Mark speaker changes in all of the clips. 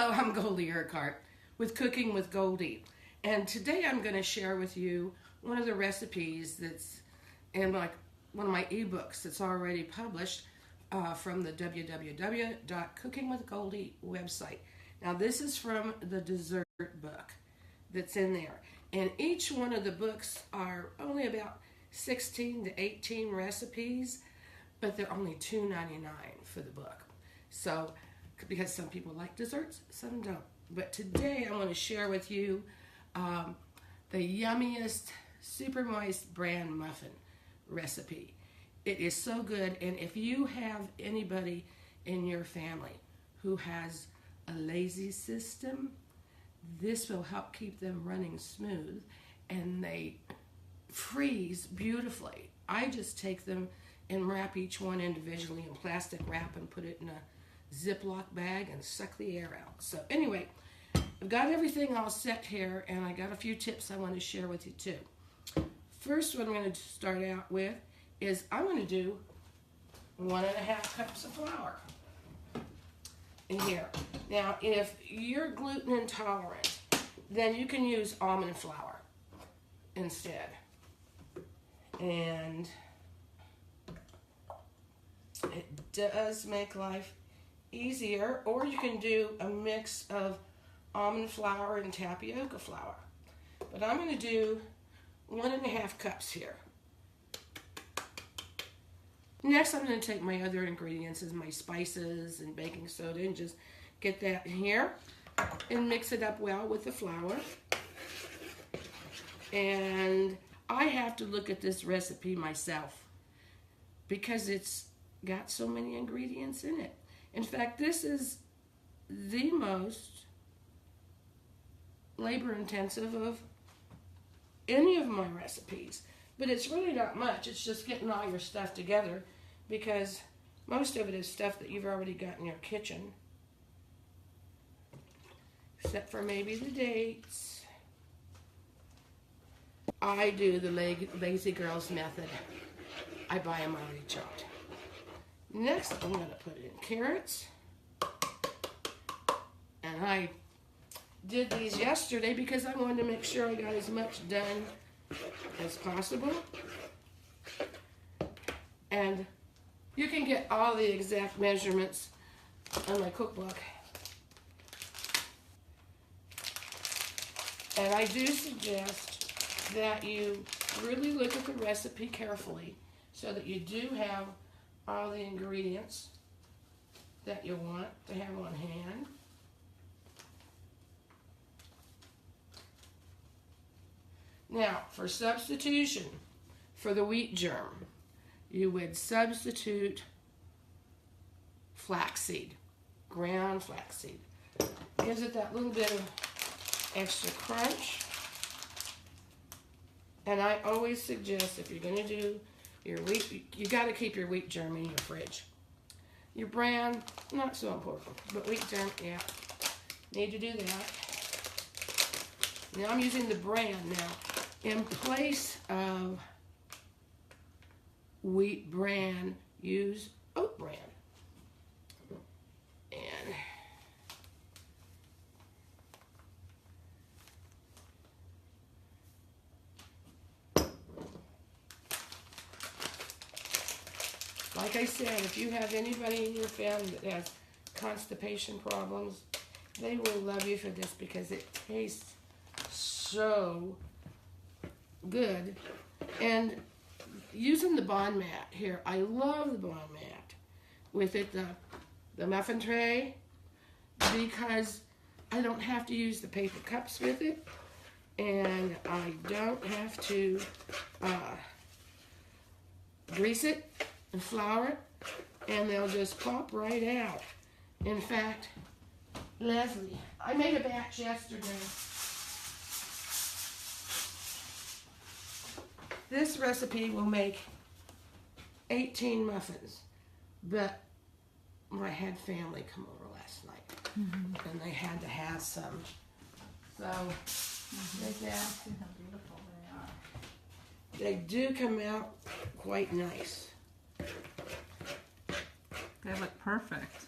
Speaker 1: Hello, I'm Goldie Urquhart with Cooking with Goldie, and today I'm going to share with you one of the recipes that's in one of my ebooks that's already published from the www.cookingwithgoldie website. Now this is from the dessert book that's in there, and each one of the books are only about 16 to 18 recipes, but they're only $2.99 for the book. So because some people like desserts, some don't. But today I want to share with you the yummiest super moist Bran Muffin recipe. It is so good, and if you have anybody in your family who has a lazy system, this will help keep them running smooth, and they freeze beautifully. I just take them and wrap each one individually in plastic wrap and put it in a Ziploc bag and suck the air out. So anyway, I've got everything all set here, and I got a few tips I want to share with you too. First, what I'm going to start out with is I'm going to do 1.5 cups of flour in here. Now, if you're gluten intolerant, then you can use almond flour instead. And it does make life easier, or you can do a mix of almond flour and tapioca flour. But I'm going to do 1.5 cups here. Next, I'm going to take my other ingredients as my spices and baking soda and just get that in here and mix it up well with the flour. And I have to look at this recipe myself because it's got so many ingredients in it. In fact, this is the most labor-intensive of any of my recipes. But it's really not much. It's just getting all your stuff together, because most of it is stuff that you've already got in your kitchen. Except for maybe the dates. I do the Lazy Girls method. I buy them already chopped. Next, I'm going to put in carrots. And I did these yesterday because I wanted to make sure I got as much done as possible. And you can get all the exact measurements on my cookbook. And I do suggest that you really look at the recipe carefully so that you do have all the ingredients that you want to have on hand. Now, for substitution for the wheat germ, you would substitute flaxseed, ground flaxseed. Gives it that little bit of extra crunch. And I always suggest, if you're going to do your wheat, you got to keep your wheat germ in your fridge. Your bran, not so important, but wheat germ, yeah, need to do that. Now I'm using the bran now. In place of wheat bran, use oat bran. And like I said, if you have anybody in your family that has constipation problems, they will love you for this because it tastes so good. And using the Bon mat here, I love the Bon mat. With it, the muffin tray, because I don't have to use the paper cups with it, and I don't have to grease it and flour it, and they'll just pop right out. In fact, Leslie, I made a batch yesterday. This recipe will make 18 muffins, but I had family come over last night, and they had to have some. So, like that. See how beautiful they are. They do come out quite nice.
Speaker 2: They look perfect.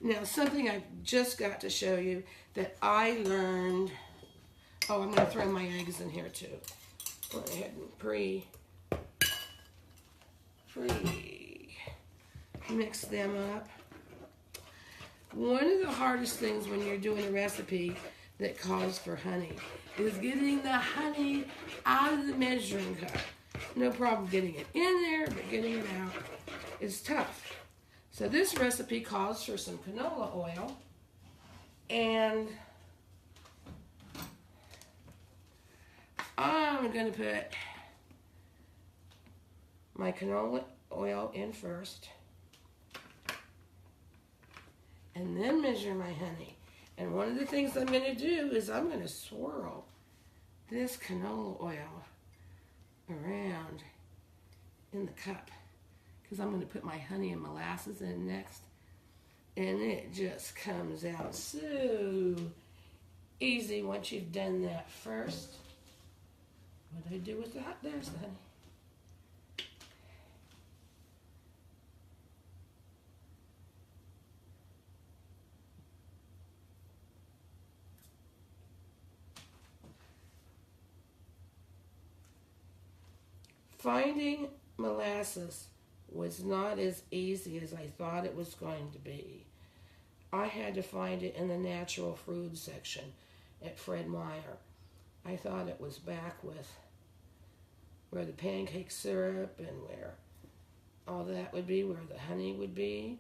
Speaker 1: Now, something I just got to show you that I learned. Oh, I'm going to throw my eggs in here too. Go ahead and mix them up. One of the hardest things when you're doing a recipe that calls for honey is getting the honey out of the measuring cup. No problem getting it in there, but getting it out is tough. So this recipe calls for some canola oil, and I'm going to put my canola oil in first, and then measure my honey. And one of the things I'm going to do is I'm going to swirl this canola oil around in the cup, because I'm going to put my honey and molasses in next, and it just comes out so easy once you've done that first. What do I do with that? There's the honey. Finding molasses was not as easy as I thought it was going to be. I had to find it in the natural food section at Fred Meyer. I thought it was back with where the pancake syrup and where all that would be, where the honey would be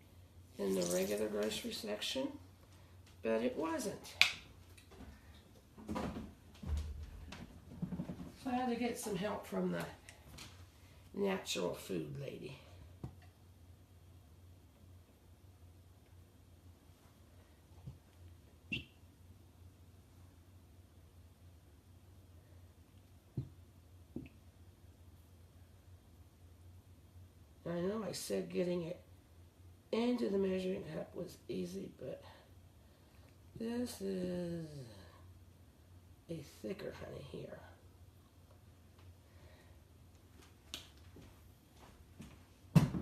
Speaker 1: in the regular grocery section, but it wasn't. So I had to get some help from the natural food lady. I know I said getting it into the measuring cup was easy, but this is a thicker honey here.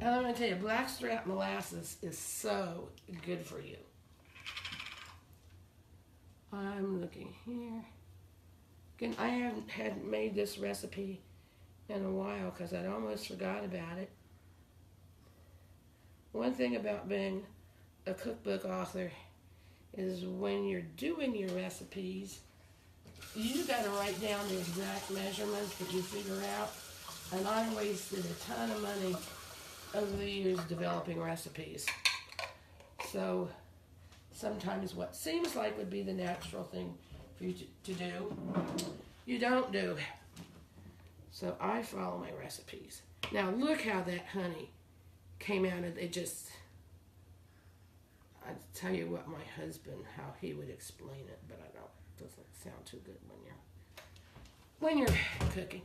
Speaker 1: And I'm going to tell you, blackstrap molasses is so good for you. I'm looking here. Again, I hadn't made this recipe in a while because I'd almost forgot about it. One thing about being a cookbook author is when you're doing your recipes, you got to write down the exact measurements that you figure out. And I wasted a ton of money over the years developing recipes. So sometimes what seems like would be the natural thing for you to do, you don't do. So I follow my recipes. Now look how that honey came out of it. Just, I'd tell you what my husband, how he would explain it, but I don't, it doesn't sound too good when you're cooking.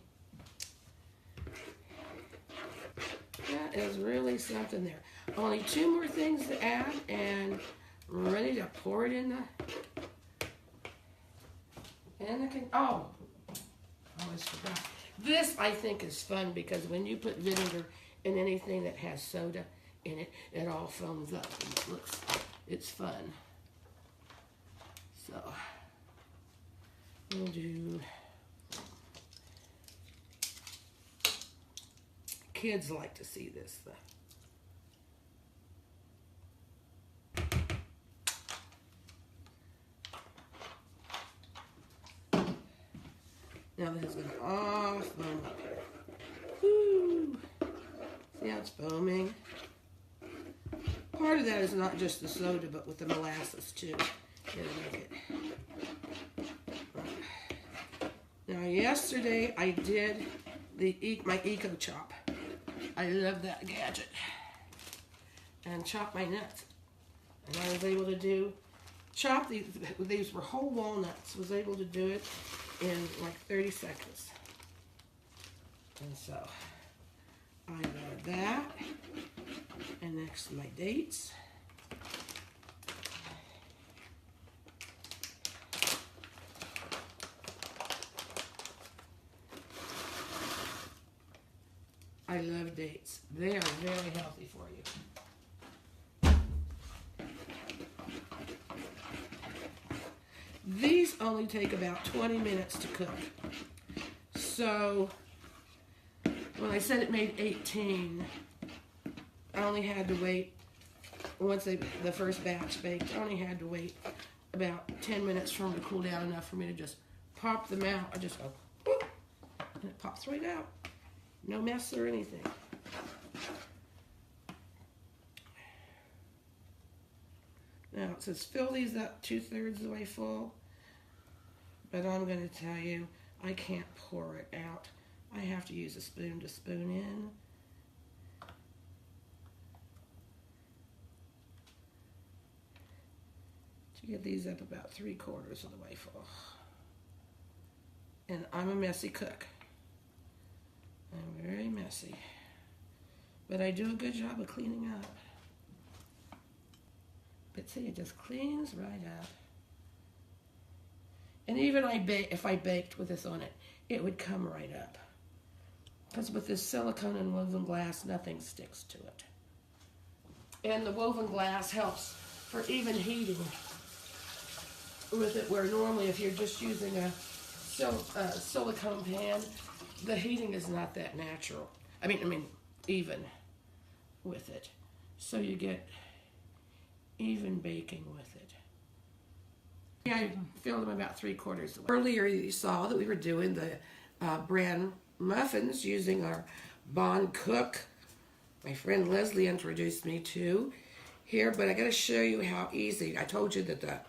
Speaker 1: That is really something there. Only 2 more things to add, and I'm ready to pour it in the oh, I always forgot. This I think is fun because when you put vinegar in anything that has soda in it, it all foams up and it's fun. So we'll do. Kids like to see this stuff. Now this is going to all foam up here. Woo! See how it's foaming? Part of that is not just the soda, but with the molasses too. It'll make it. Now yesterday I did my Eco Chop. I love that gadget. And chop my nuts. And I was able to chop these were whole walnuts. Was able to do it in like 30 seconds. And so I love that. And next my dates. I love dates. They are very healthy for you. these only take about 20 minutes to cook. So when I said it made 18, I only had to wait, once the first batch baked, I only had to wait about 10 minutes for them to cool down enough for me to just pop them out. I just go, boop, and it pops right out. No mess or anything. Now it says fill these up 2/3 of the way full, but I'm going to tell you, I can't pour it out. I have to use a spoon to spoon in. To get these up about 3/4 of the way full. And I'm a messy cook. I'm very messy. But I do a good job of cleaning up. But see, it just cleans right up. And even if I baked with this on it, it would come right up. Because with this silicone and woven glass, nothing sticks to it. And the woven glass helps for even heating with it, where normally if you're just using a silicone pan, the heating is not that natural. I mean, even with it. So you get even baking with it. Yeah, I filled them about 3/4 of the way. Earlier you saw that we were doing the Bran Muffins using our BonCook. My friend Leslie introduced me to here, but I got to show you how easy. I told you that the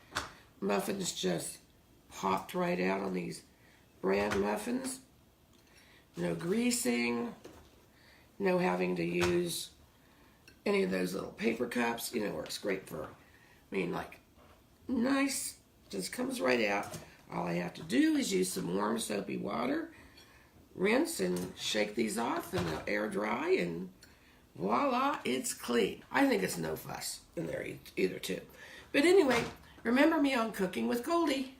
Speaker 1: muffins just popped right out on these Bran Muffins. No greasing, no having to use any of those little paper cups. You know, works great for, like, nice, just comes right out. All I have to do is use some warm soapy water, rinse and shake these off, and they'll air dry, and voila, it's clean. I think it's no fuss in there either too. But anyway, remember me on Cooking with Goldie.